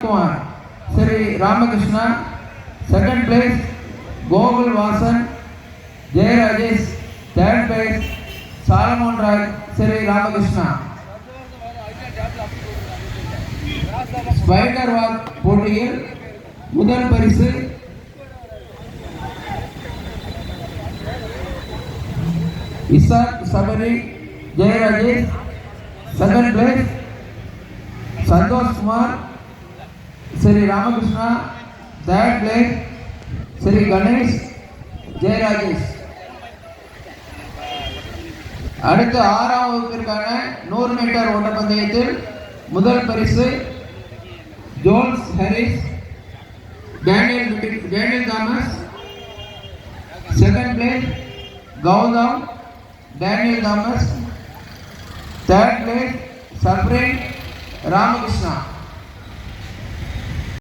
Sri Ramakrishna. Second place, Gogul Vasan, Jay Rajesh. Third place, Salomon Rai, Sri Ramakrishna. Spider Walk போட்டியில் முதல் பரிசு Isaac Sabari Jayarajesh. Second place Santhosh Kumar Sri Ramakrishna. Third place Sri Ganesh Jayarajesh. அடுத்த 6ஆம் வகுப்பிற்கான 100 metre ஓட்டப்பந்தயத்தில் முதல் பரிசு Jones Harris Daniel Thomas. Second place Gautham Daniel Thomas. Third place சப்ரேன் ராமகிருஷ்ணா.